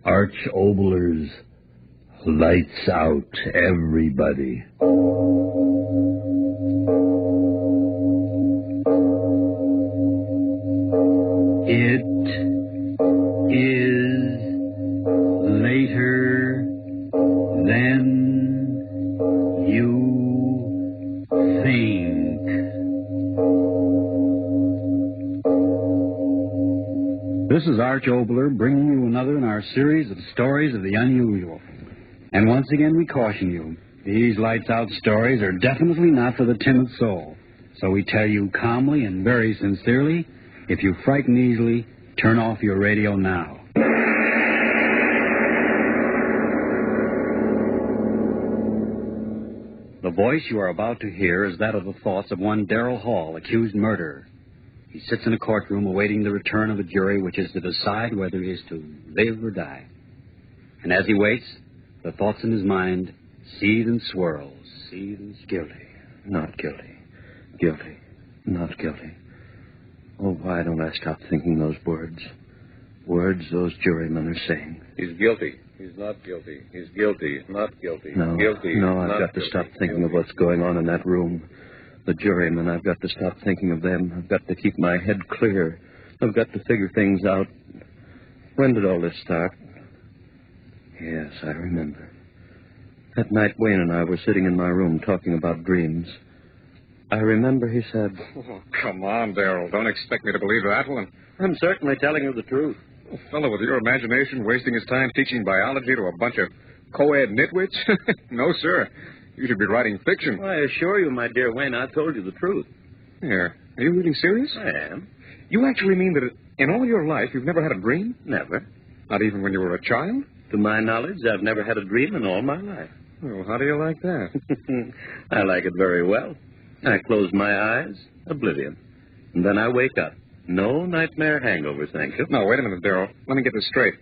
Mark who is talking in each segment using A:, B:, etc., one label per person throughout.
A: Arch Oboler's Lights Out, Everybody. It is later than you think. This is Arch Oboler bringing you another in our series of stories of the unusual. And once again we caution you, these lights out stories are definitely not for the timid soul. So we tell you calmly and very sincerely, if you frighten easily, turn off your radio now. The voice you are about to hear is that of the thoughts of one Darrell Hall, accused murderer. He sits in a courtroom awaiting the return of a jury which is to decide whether he is to live or die. And as he waits, the thoughts in his mind seethe and swirl, guilty, not guilty, guilty, not guilty. Oh, why don't I stop thinking those words? Words those jurymen are saying.
B: He's guilty. He's not guilty. He's guilty. He's not guilty.
A: No,
B: guilty.
A: No, I've got
B: guilty.
A: to stop thinking of what's going on in that room. The jurymen, I've got to stop thinking of them. I've got to keep my head clear. I've got to figure things out. When did all this start? Yes, I remember. That night Wayne and I were sitting in my room talking about dreams. I remember he said...
B: Oh, come on, Darrell. Don't expect me to believe that one.
A: I'm certainly telling you the truth.
B: A fellow with your imagination wasting his time teaching biology to a bunch of co-ed nitwits? No, sir. You should be writing fiction.
A: Well, I assure you, my dear Wayne, I've told you the truth.
B: Here. Are you really serious?
A: I am.
B: You actually mean that in all your life you've never had a dream?
A: Never.
B: Not even when you were a child?
A: To my knowledge, I've never had a dream in all my life.
B: Well, how do you like that?
A: I like it very well. I close my eyes, oblivion. And then I wake up. No nightmare hangovers, thank you.
B: No, wait a minute, Darrell. Let me get this straight.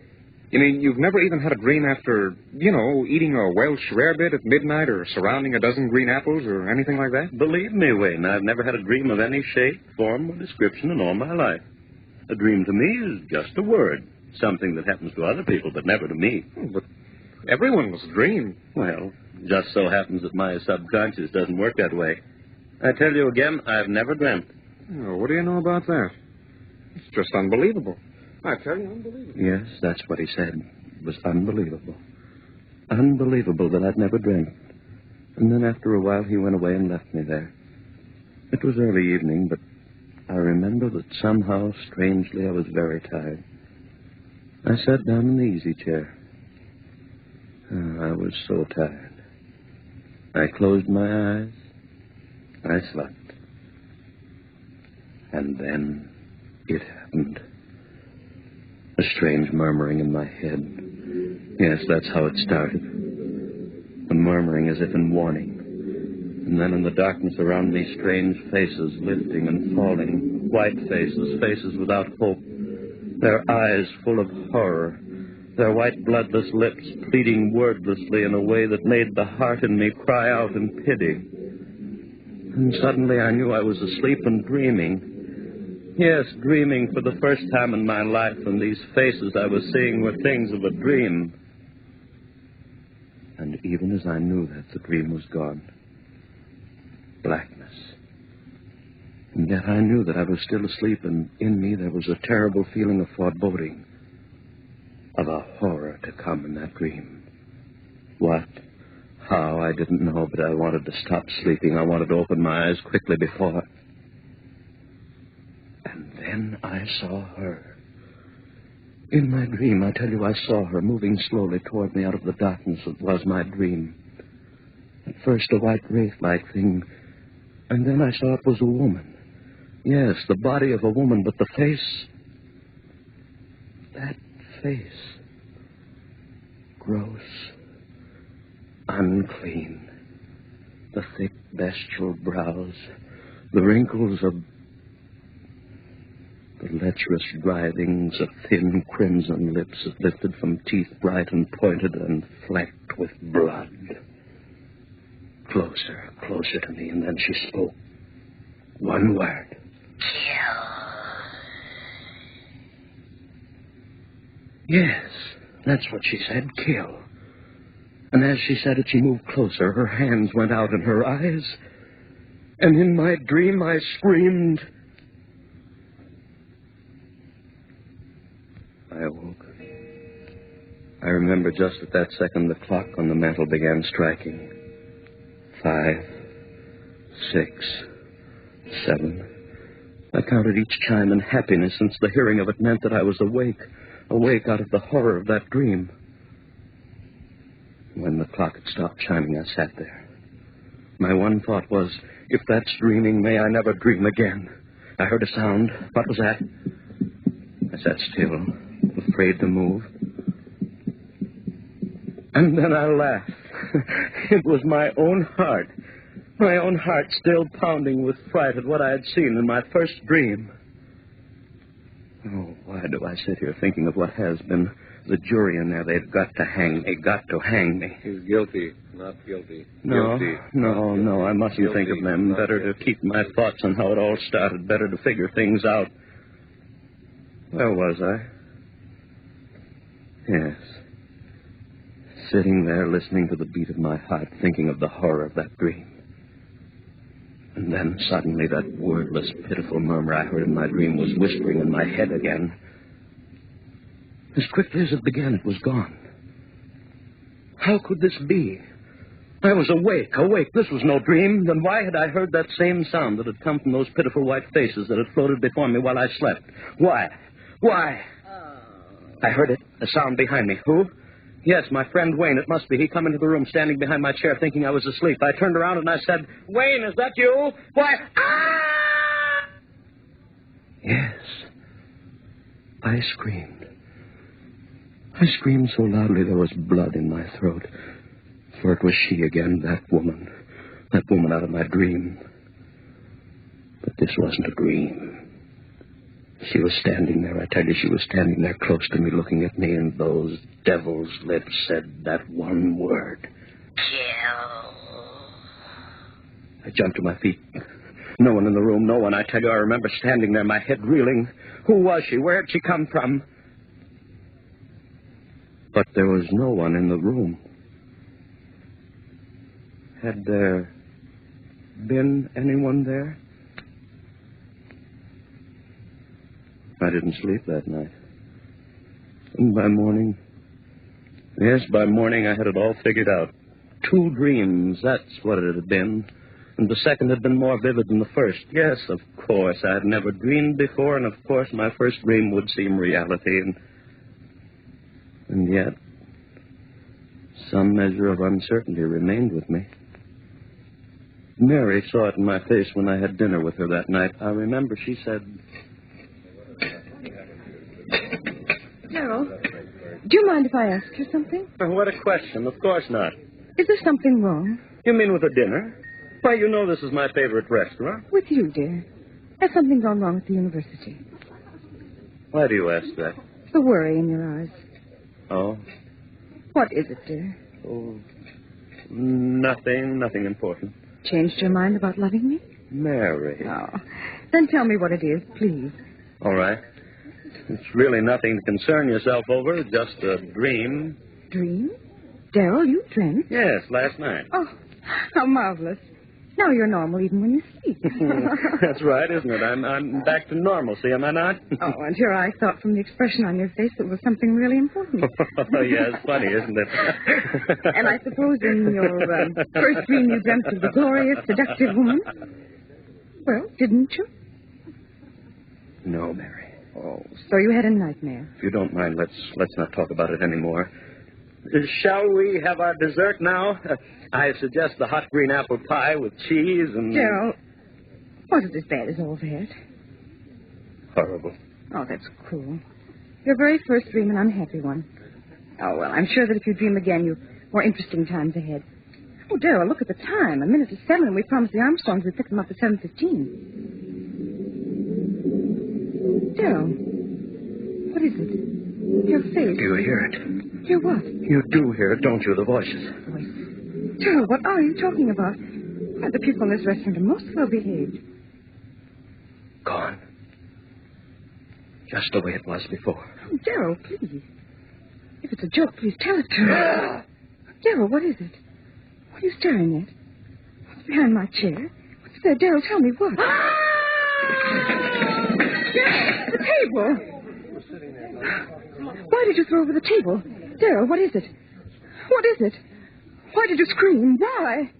B: You mean you've never even had a dream after, eating a Welsh rarebit at midnight or surrounding a dozen green apples or anything like that?
A: Believe me, Wayne, I've never had a dream of any shape, form, or description in all my life. A dream to me is just a word, something that happens to other people, but never to me.
B: But everyone's dream.
A: Well, just so happens that my subconscious doesn't work that way. I tell you again, I've never dreamt.
B: Oh, what do you know about that? It's just unbelievable. I tell you, unbelievable.
A: Yes, that's what he said. It was unbelievable. Unbelievable that I'd never dreamt. And then after a while, he went away and left me there. It was early evening, but I remember that somehow, strangely, I was very tired. I sat down in the easy chair. Oh, I was so tired. I closed my eyes. I slept. And then it happened. A strange murmuring in my head. Yes, that's how it started. A murmuring as if in warning. And then in the darkness around me, strange faces lifting and falling. White faces, faces without hope. Their eyes full of horror. Their white bloodless lips pleading wordlessly in a way that made the heart in me cry out in pity. And suddenly I knew I was asleep and dreaming. Yes, dreaming for the first time in my life, and these faces I was seeing were things of a dream. And even as I knew that, the dream was gone. Blackness. And yet I knew that I was still asleep, and in me there was a terrible feeling of foreboding, of a horror to come in that dream. What? How? I didn't know, but I wanted to stop sleeping. I wanted to open my eyes quickly before... And then I saw her. In my dream, I tell you, I saw her moving slowly toward me out of the darkness that was my dream. At first, a white wraith-like thing, and then I saw it was a woman. Yes, the body of a woman, but the face... That face... Gross. Unclean. The thick, bestial brows. The wrinkles of... The lecherous writhings of thin crimson lips that lifted from teeth bright and pointed and flecked with blood. Closer, closer to me, and then she spoke. One word. Kill. Yes, That's what she said, kill. And as she said it, she moved closer. Her hands went out in her eyes. And in my dream, I screamed. I awoke. I remember just at that second the clock on the mantel began striking. 5, 6, 7. I counted each chime in happiness, since the hearing of it meant that I was awake out of the horror of that dream. When the clock had stopped chiming, I sat there. My one thought was, if that's dreaming, may I never dream again. I heard a sound. What was that? I sat still, afraid to move. And then I laughed. It was my own heart. My own heart still pounding with fright at what I had seen in my first dream. Oh, why do I sit here thinking of what has been? The jury in there, they've got to hang me. Got to hang me.
C: He's guilty, not guilty.
A: No,
C: Guilty.
A: no, I mustn't
C: Guilty,
A: think of them.
C: not
A: Better
C: guilty.
A: to keep my thoughts on how it all started. Better to figure things out. Where was I? Yes. Sitting there, listening to the beat of my heart, thinking of the horror of that dream. And then suddenly that wordless, pitiful murmur I heard in my dream was whispering in my head again. As quickly as it began, it was gone. How could this be? I was awake. This was no dream. Then why had I heard that same sound that had come from those pitiful white faces that had floated before me while I slept? Why? I heard it, a sound behind me. Who? Yes, my friend Wayne. It must be. He come into the room, standing behind my chair, thinking I was asleep. I turned around and I said, "Wayne, is that you?" Why? Ah! Yes. I screamed. I screamed so loudly there was blood in my throat. For it was she again, that woman out of my dream. But this wasn't a dream. She was standing there, I tell you, she was standing there close to me, looking at me, and those devil's lips said that one word. Kill. I jumped to my feet. No one in the room, no one. I tell you, I remember standing there, my head reeling. Who was she? Where had she come from? But there was no one in the room. Had there been anyone there? I didn't sleep that night. And by morning, I had it all figured out. 2 dreams, that's what it had been. And the second had been more vivid than the first. Yes, of course, I had never dreamed before, and of course my first dream would seem reality. And yet, some measure of uncertainty remained with me. Mary saw it in my face when I had dinner with her that night. I remember she said...
D: Gerald, do you mind if I ask you something?
A: What a question. Of course not.
D: Is there something wrong?
A: You mean with the dinner? Why, you know this is my favorite restaurant.
D: With you, dear. Has something gone wrong at the university?
A: Why do you ask that?
D: The worry in your eyes.
A: Oh?
D: What is it, dear?
A: Oh, nothing important.
D: Changed your mind about loving me?
A: Mary.
D: Oh. Then tell me what it is, please.
A: All right. It's really nothing to concern yourself over, just a dream.
D: Dream? Darrell, you dreamt?
A: Yes, last night.
D: Oh, how marvelous. Now you're normal even when you sleep.
A: That's right, isn't it? I'm back to normalcy, am I not?
D: Oh, and your eye thought from the expression on your face it was something really important.
A: Yeah, it's funny, isn't it?
D: And I suppose in your first dream you dreamt of the glorious, seductive woman? Well, didn't you?
A: No, Mary.
D: Oh, so you had a nightmare.
A: If you don't mind, let's not talk about it anymore. Shall we have our dessert now? I suggest the hot green apple pie with cheese and...
D: Gerald, was it as bad as all that?
A: Horrible.
D: Oh, that's cruel. Your very first dream, an unhappy one. Oh, well, I'm sure that if you dream again, you've more interesting times ahead. Oh, Darrell, look at the time. 7:01, and we promised the Armstrongs we'd pick them up at 7:15. Darrell, what is it? Your face.
A: You hear it?
D: Hear what?
A: You do hear it, don't you, the voices?
D: Voice. Darrell, what are you talking about? Why, the people in this restaurant are most well behaved.
A: Gone. Just the way it was before.
D: Oh, Darrell, please. If it's a joke, please tell it to me. Daryl, what is it? What are you staring at? What's behind my chair? What's there? Daryl, tell me what. Daryl, the table. Why did you throw over the table? Daryl, what is it? What is it? Why did you scream? Why?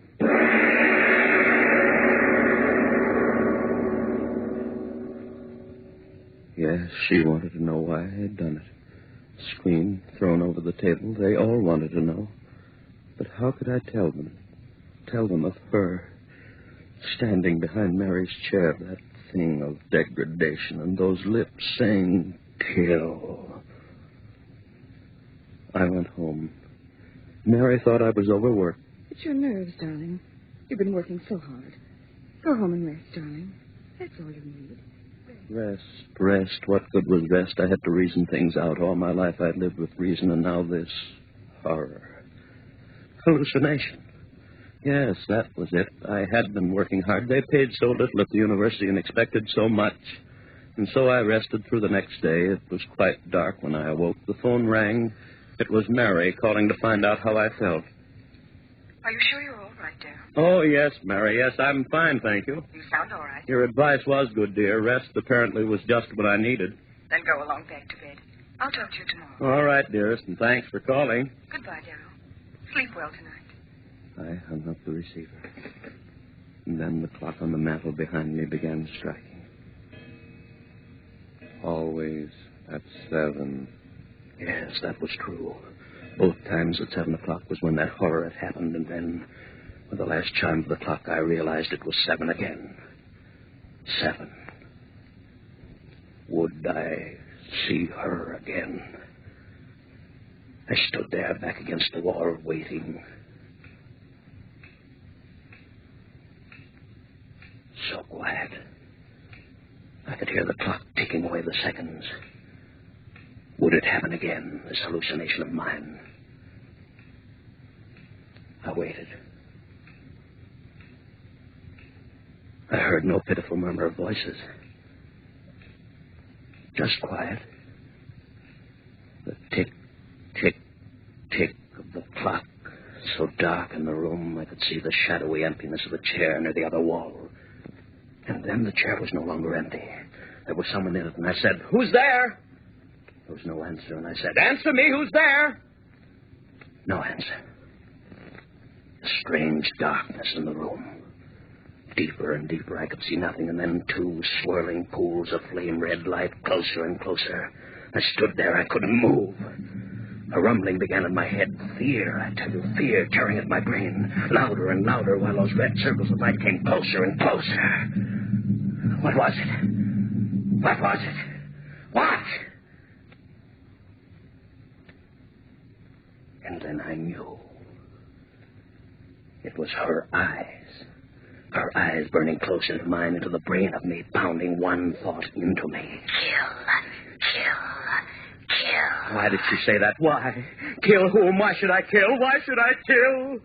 A: Yes, she wanted to know why I had done it. Scream thrown over the table. They all wanted to know. But how could I tell them? Tell them of her standing behind Mary's chair, that thing of degradation, and those lips saying, kill. I went home. Mary thought I was overworked.
D: It's your nerves, darling. You've been working so hard. Go home and rest, darling. That's all you need.
A: Rest. What good was rest? I had to reason things out. All my life I'd lived with reason, and now this horror. Hallucination. Yes, that was it. I had been working hard. They paid so little at the university and expected so much. And so I rested through the next day. It was quite dark when I awoke. The phone rang. It was Mary calling to find out how I felt.
D: Are you sure you're all right, Daryl?
A: Oh, yes, Mary. Yes, I'm fine, thank you.
D: You sound all right.
A: Your advice was good, dear. Rest apparently was just what I needed.
D: Then go along back to bed. I'll talk to you tomorrow.
A: All right, dearest, and thanks for calling.
D: Goodbye, Daryl. Sleep well tonight.
A: I hung up the receiver. And then the clock on the mantel behind me began striking.
C: Always at 7.
A: Yes, that was true. Both times at 7 o'clock was when that horror had happened, and then, with the last chime of the clock, I realized it was 7 again. 7. Would I see her again? I stood there back against the wall, waiting. So quiet. I could hear the clock ticking away the seconds. Would it happen again, this hallucination of mine? I waited. I heard no pitiful murmur of voices. Just quiet. The tick, tick, tick of the clock. So dark in the room, I could see the shadowy emptiness of the chair near the other wall. And then the chair was no longer empty. There was someone in it, and I said, "Who's there?" There was no answer, and I said, "Answer me, who's there?" No answer. A strange darkness in the room. Deeper and deeper, I could see nothing, and then 2 swirling pools of flame-red light, closer and closer. I stood there, I couldn't move. A rumbling began in my head. Fear, I tell you, fear tearing at my brain. Louder and louder, while those red circles of light came closer and closer. What was it? What was it? What? And then I knew. It was her eyes. Her eyes burning close into mine, into the brain of me, pounding one thought into me. Kill. Why did she say that? Why? Kill whom? Why should I kill? Why should I kill?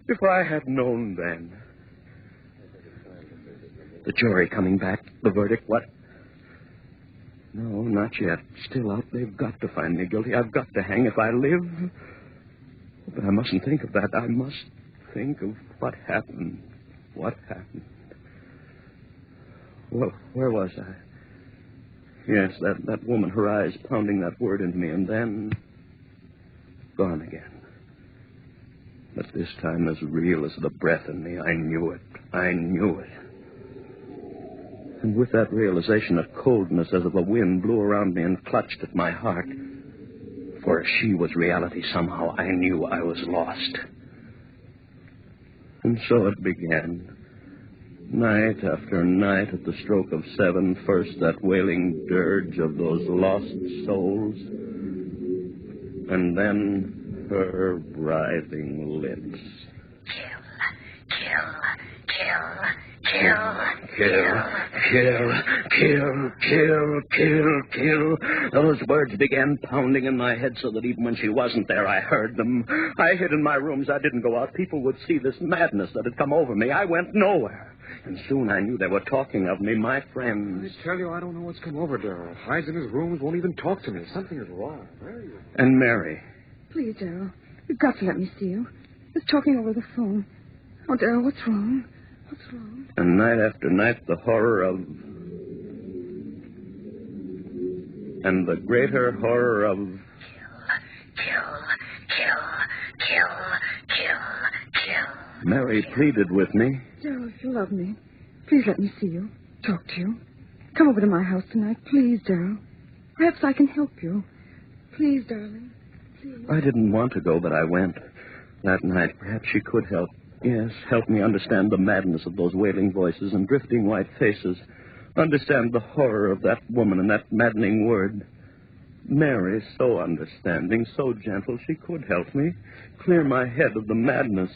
A: If I had known then. The jury coming back, the verdict, what? No, not yet. Still out. They've got to find me guilty. I've got to hang if I live. But I mustn't think of that. I must think of what happened. What happened? Well, where was I? Yes, that woman, her eyes pounding that word into me, and then gone again. But this time as real as the breath in me. I knew it. I knew it. And with that realization, a coldness as of a wind blew around me and clutched at my heart. For if she was reality somehow, I knew I was lost. And so it began. Night after night at the stroke of 7, first that wailing dirge of those lost souls, and then her writhing lips.
E: Kill.
A: Kill. Those words began pounding in my head so that even when she wasn't there, I heard them. I hid in my rooms. I didn't go out. People would see this madness that had come over me. I went nowhere. And soon I knew they were talking of me, my friends.
B: I tell you, I don't know what's come over Darrell. Hides in his rooms, won't even talk to me. Something is wrong. Where are you?
A: And Mary.
D: Please, Darrell. You've got to let me see you. Just talking over the phone. Oh, Darrell, what's wrong? What's wrong?
A: And night after night, the horror of... And the greater horror of...
E: Kill.
A: Mary pleaded with me.
D: Darrell, if you love me, please let me see you. Talk to you. Come over to my house tonight. Please, Darrell. Perhaps I can help you. Please, darling. Please.
A: I didn't want to go, but I went. That night, perhaps she could help. Yes, help me understand the madness of those wailing voices and drifting white faces. Understand the horror of that woman and that maddening word. Mary, so understanding, so gentle, she could help me. Clear my head of the madness.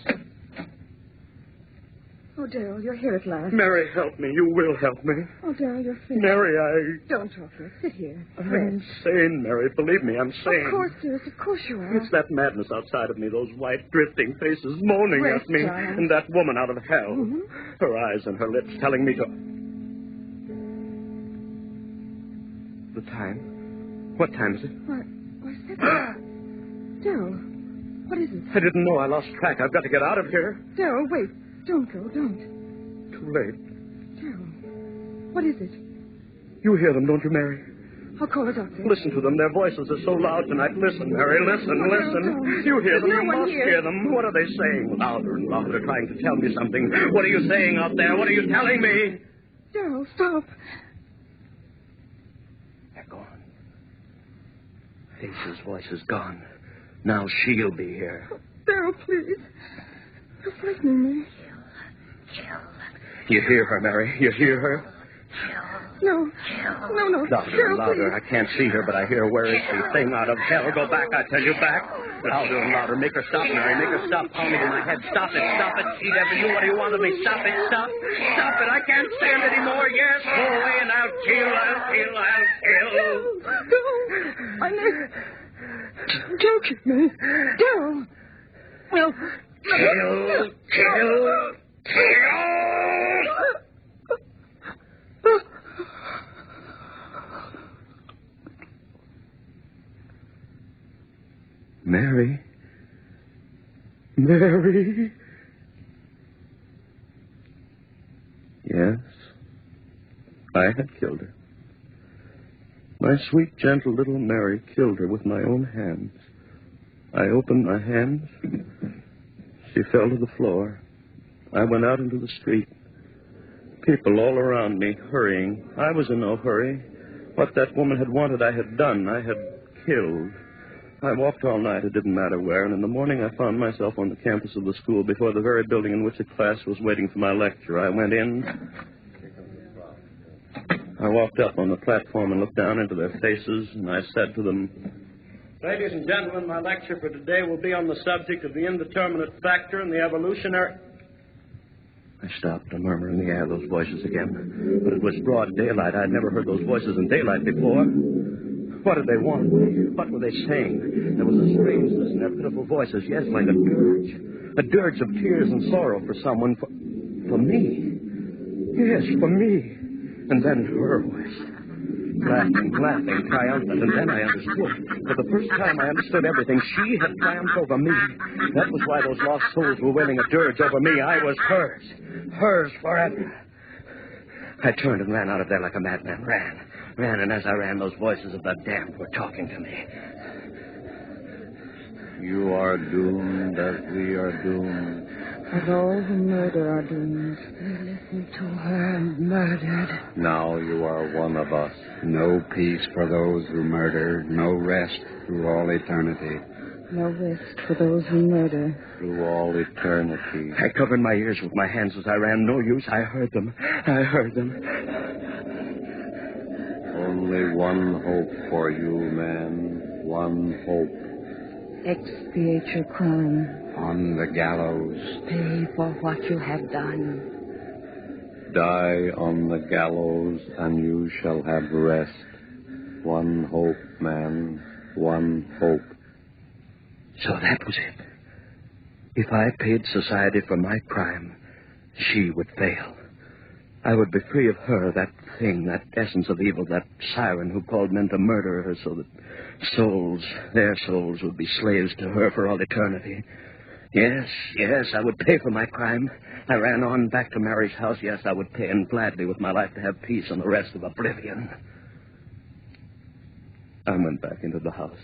D: Oh, Darrell, you're here at last.
A: Mary, help me. You will help me.
D: Oh, Darrell, you're fit.
A: Mary,
D: Don't talk yet. Sit here.
A: I'm sane, Mary. Believe me, I'm sane.
D: Of course, dearest. Of course you are.
A: It's that madness outside of me, those white, drifting faces moaning
D: Rest,
A: at me.
D: darling.
A: And that woman out of hell.
D: Mm-hmm.
A: Her eyes and her lips telling me to... The time? What time is it?
D: Why, Darrell, what is it?
A: I didn't know. I lost track. I've got to get out of here.
D: Darrell, wait. Don't go. Don't.
A: Too late.
D: Darrell, what is it?
A: You hear them, don't you, Mary?
D: I'll call a doctor.
A: Listen to them. Their voices are so loud tonight. Listen, Mary. Listen.
D: Don't.
A: You hear them.
D: There's no
A: You
D: one
A: must
D: here.
A: hear them. What are they saying? Louder and louder, trying to tell me something. What are you saying out there? What are you telling me?
D: Darrell, stop.
A: They're gone. Ace's voice is gone. Now she'll be here.
D: Darrell, please. You're frightening me.
A: You hear her, Mary? You hear her?
D: No. No.
A: Louder,
D: Darrell,
A: louder.
D: please.
A: I can't see her, but I hear her. Where is she? Thing out of hell. Go back, I tell you, back. Louder and louder. Make her stop, Mary. Make her stop pounding in my head. Stop it. She never knew what he wanted me. Stop it. Stop it. I can't stand it anymore. Yes, go away and I'll kill.
D: No. I never... Don't kill me. Darrell. Well...
A: Kill. Mary. Yes, I had killed her. My sweet, gentle little Mary killed her with my own hands. I opened my hands. She fell to the floor. I went out into the street. People all around me, hurrying. I was in no hurry. What that woman had wanted, I had done. I had killed. I walked all night, it didn't matter where, and in the morning I found myself on the campus of the school before the very building in which the class was waiting for my lecture. I went in. I walked up on the platform and looked down into their faces, and I said to them, "Ladies and gentlemen, my lecture for today will be on the subject of the indeterminate factor and the evolutionary..." I stopped, a murmur in the air, those voices again. But it was broad daylight. I'd never heard those voices in daylight before. What did they want? What were they saying? There was a strangeness in their pitiful voices, yes, like a dirge. A dirge of tears and sorrow for someone, for me. Yes, for me. And then her voice. Laughing, triumphant, and then I understood. For the first time I understood everything. She had triumphed over me. That was why those lost souls were wailing a dirge over me. I was hers. Hers forever. I turned and ran out of there like a madman. Ran, and as I ran, those voices of the damned were talking to me.
C: You are doomed as we are doomed.
D: And all who murder are doomed. We listened to her and murdered.
C: Now you are one of us.
E: No peace for those who murder, no rest through all eternity.
D: No rest for those who murder.
C: Through all eternity.
A: I covered my ears with my hands as I ran. No use. I heard them.
C: Only one hope for you, man. One hope.
D: Expiate your crime.
E: On the gallows.
D: Pay for what you have done.
C: Die on the gallows, and you shall have rest. One hope, man, one hope.
A: So that was it. If I paid society for my crime, she would fail. I would be free of her, that thing, that essence of evil, that siren who called men to murder her so that souls, their souls, would be slaves to her for all eternity. Yes, I would pay for my crime. I ran on back to Mary's house. Yes, I would pay, and gladly with my life to have peace and the rest of oblivion. I went back into the house.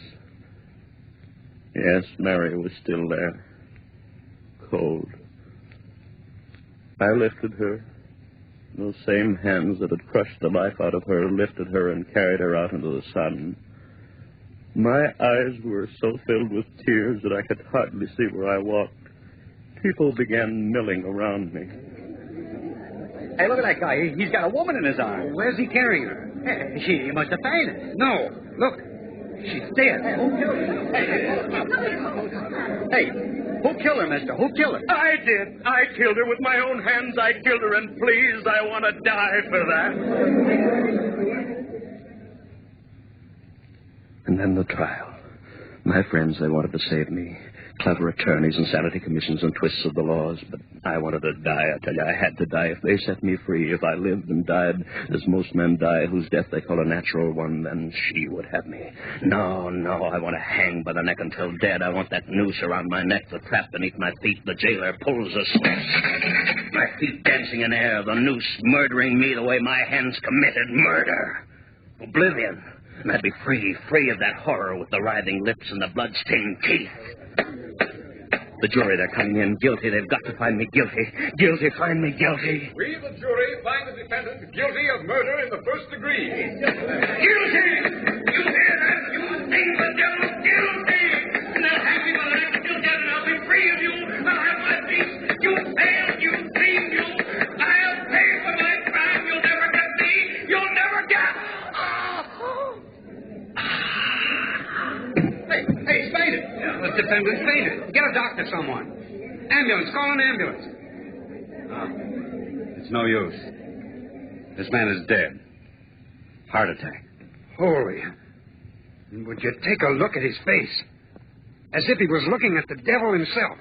A: Yes, Mary was still there. Cold. I lifted her. Those same hands that had crushed the life out of her lifted her and carried her out into the sun. My eyes were so filled with tears that I could hardly see where I walked. People began milling around me.
F: Hey, look at that guy. He's got a woman in his arms.
B: Where's he carrying her?
F: Hey, she must have fainted.
B: No, look. She's dead.
F: Hey, who killed her, mister? Who killed her?
A: I did. I killed her with my own hands. I killed her, and please, I want to die for that. And then the trial. My friends, they wanted to save me. Clever attorneys, insanity commissions, and twists of the laws. But I wanted to die. I tell you, I had to die. If they set me free, if I lived and died as most men die, whose death they call a natural one, then she would have me. No, I want to hang by the neck until dead. I want that noose around my neck, the trap beneath my feet. The jailer pulls the switch. My feet dancing in air, the noose murdering me the way my hands committed murder. Oblivion. And I'd be free of that horror with the writhing lips and the blood-stained teeth. The jury, they're coming in guilty. They've got to find me guilty. Guilty, find me guilty.
G: We, the jury, find the defendant guilty of murder in the first degree.
A: Guilty! You hear that? You think the devil guilty! And they'll hang me by the neck until dead, and I'll be free of you. I'll have my peace. You failed, you dreamed, you. I'll pay for my crime. You'll never get me. You'll never get...
B: Hey, he's fainted. The defendant's fainted. Get a doctor, someone. Ambulance, call an ambulance.
E: It's no use. This man is dead. Heart attack.
B: Holy. Would you take a look at his face? As if he was looking at the devil himself.